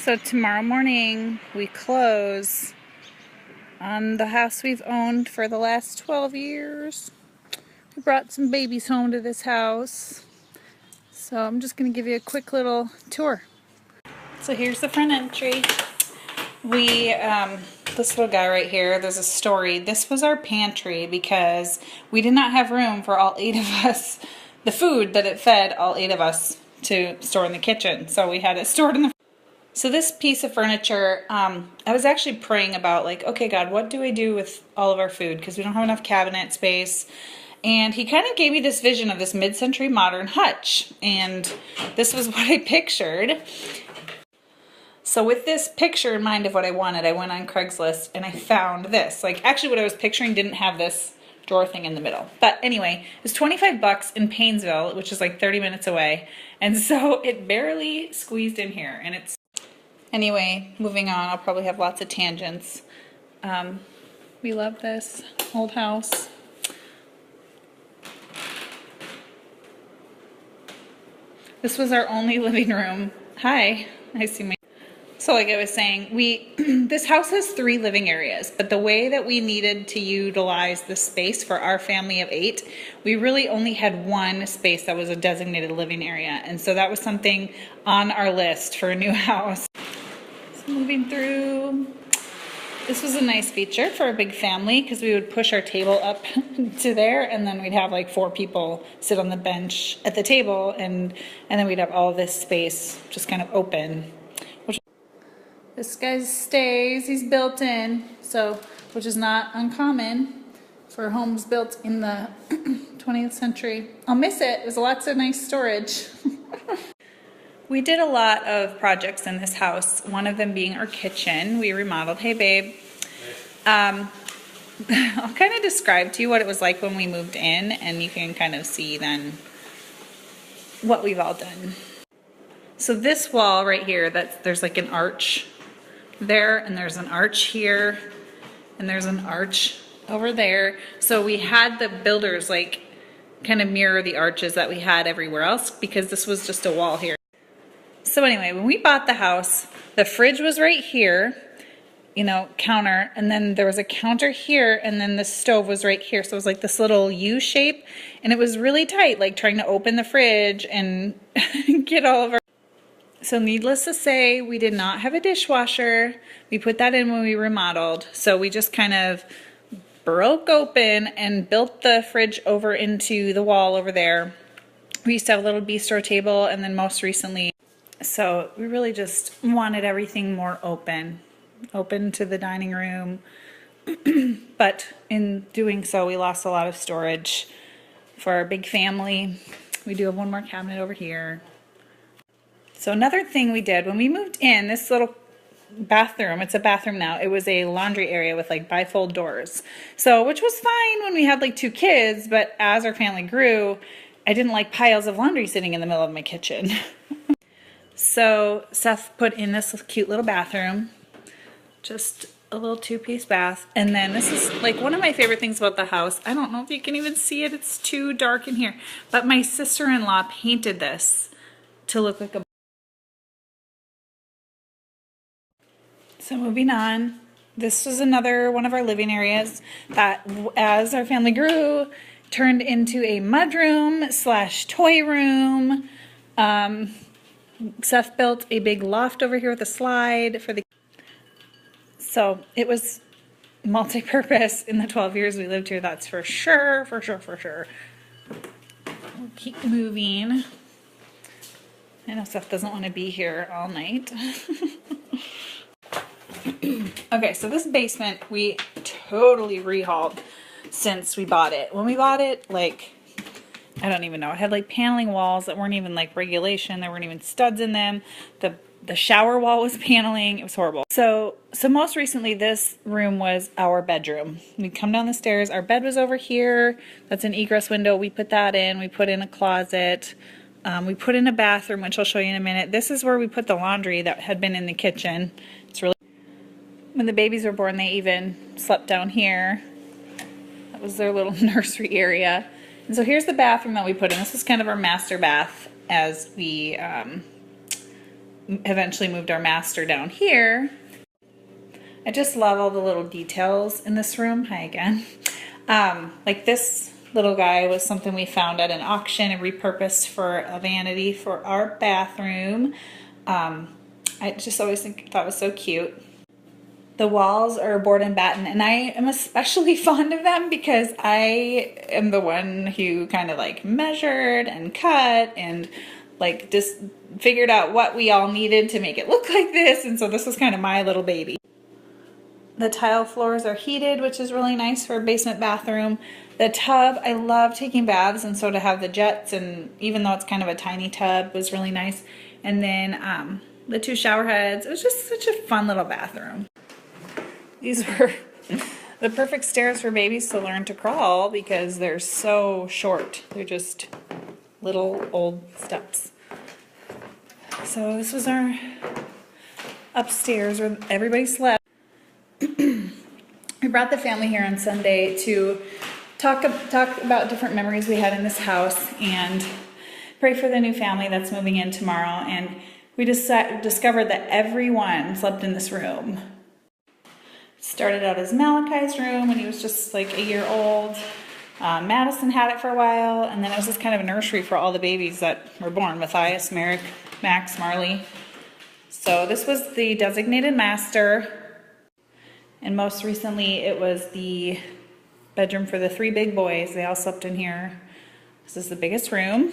So tomorrow morning we close on the house we've owned for the last 12 years. We brought some babies home to this house. So I'm just going to give you a quick little tour. So here's the front entry. This little guy right here, there's a story. This was our pantry because we did not have room for all 8 of us, the food that it fed all 8 of us to store in the kitchen. So we had it stored in the So this piece of furniture, I was actually praying about, like, okay, God, what do I do with all of our food? Because we don't have enough cabinet space. And he kind of gave me this vision of this mid-century modern hutch. And this was what I pictured. So with this picture in mind of what I wanted, I went on Craigslist and I found this. Like, actually what I was picturing didn't have this drawer thing in the middle. But anyway, it was 25 bucks in Paynesville, which is like 30 minutes away. And so it barely squeezed in here. And it's Anyway, moving on, I'll probably have lots of tangents. We love this old house. This was our only living room. Hi, I see my... So like I was saying, this house has 3 living areas, but the way that we needed to utilize the space for our family of 8, we really only had 1 space that was a designated living area. And so that was something on our list for a new house. Moving through, this was a nice feature for a big family because we would push our table up to there and then we'd have like 4 people sit on the bench at the table and then we'd have all this space just kind of open. This guy stays, he's built in, so which is not uncommon for homes built in the 20th century. I'll miss it. There's lots of nice storage. We did a lot of projects in this house, one of them being our kitchen. We remodeled. Hey, babe. I'll kind of describe to you what it was like when we moved in, and you can kind of see then what we've all done. So this wall right here, there's like an arch there, and there's an arch here, and there's an arch over there. So we had the builders like kind of mirror the arches that we had everywhere else because this was just a wall here. So anyway, when we bought the house, the fridge was right here, counter, and then there was a counter here, and then the stove was right here. So it was like this little U shape, and it was really tight, like trying to open the fridge and get all of our... So needless to say, we did not have a dishwasher. We put that in when we remodeled. So we just kind of broke open and built the fridge over into the wall over there. We used to have a little bistro table, and then most recently... So we really just wanted everything more open to the dining room. But in doing so, we lost a lot of storage for our big family. We do have one more cabinet over here. So another thing we did when we moved in, this little bathroom, it's a bathroom now, it was a laundry area with like bifold doors. So, which was fine when we had like 2 kids, but as our family grew, I didn't like piles of laundry sitting in the middle of my kitchen. So Seth put in this cute little bathroom, just a little 2-piece bath. And then this is like one of my favorite things about the house. I don't know if you can even see it. It's too dark in here. But my sister-in-law painted this to look like a... So moving on, this was another one of our living areas that as our family grew, turned into a mudroom / toy room. Seth built a big loft over here with a slide for the... So it was multi-purpose in the 12 years we lived here, that's for sure. We'll keep moving. I know Seth doesn't want to be here all night. Okay, so this basement we totally rehauled since we bought it. When we bought it, like... I don't even know. It had like paneling walls that weren't even like regulation. There weren't even studs in them. The shower wall was paneling. It was horrible. So most recently this room was our bedroom. We'd come down the stairs. Our bed was over here. That's an egress window. We put that in. We put in a closet. We put in a bathroom, which I'll show you in a minute. This is where we put the laundry that had been in the kitchen. It's really... When the babies were born, they even slept down here. That was their little nursery area. And so here's the bathroom that we put in. This is kind of our master bath as we eventually moved our master down here. I just love all the little details in this room. Hi again. Like this little guy was something we found at an auction and repurposed for a vanity for our bathroom. I just always thought it was so cute. The walls are board and batten, and I am especially fond of them because I am the one who kind of like measured and cut and like just figured out what we all needed to make it look like this, and so this was kind of my little baby. The tile floors are heated, which is really nice for a basement bathroom. The tub, I love taking baths, and so to have the jets, and even though it's kind of a tiny tub, was really nice. And then the 2 shower heads. It was just such a fun little bathroom. These were the perfect stairs for babies to learn to crawl because they're so short. They're just little old steps. So this was our upstairs where everybody slept. We brought the family here on Sunday to talk about different memories we had in this house and pray for the new family that's moving in tomorrow. And we just discovered that everyone slept in this room. Started out as Malachi's room when he was just like a year old. Madison had it for a while, and then it was just kind of a nursery for all the babies that were born: Matthias, Merrick, Max, Marley. So this was the designated master, and most recently it was the bedroom for the 3 big boys. They all slept in here. This is the biggest room.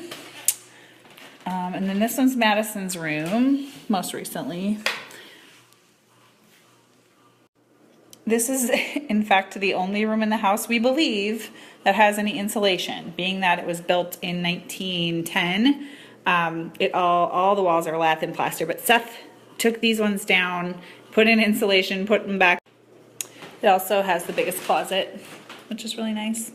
And then this one's Madison's room, most recently. This is, in fact, the only room in the house, we believe, that has any insulation, being that it was built in 1910. All the walls are lath and plaster, but Seth took these ones down, put in insulation, put them back. It also has the biggest closet, which is really nice.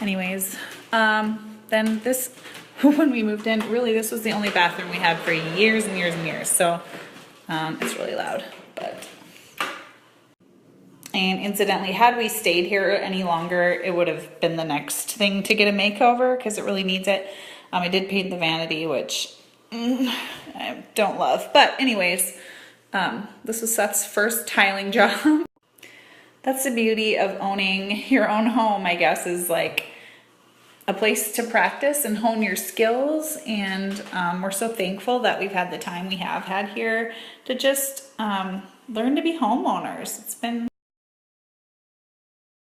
Anyways, then this, when we moved in, really this was the only bathroom we had for years and years and years. So it's really loud, but. And incidentally, had we stayed here any longer, it would have been the next thing to get a makeover because it really needs it. I did paint the vanity, which I don't love. But anyways, this was Seth's first tiling job. That's the beauty of owning your own home, I guess, is like a place to practice and hone your skills. And we're so thankful that we've had the time we have had here to just learn to be homeowners. It's been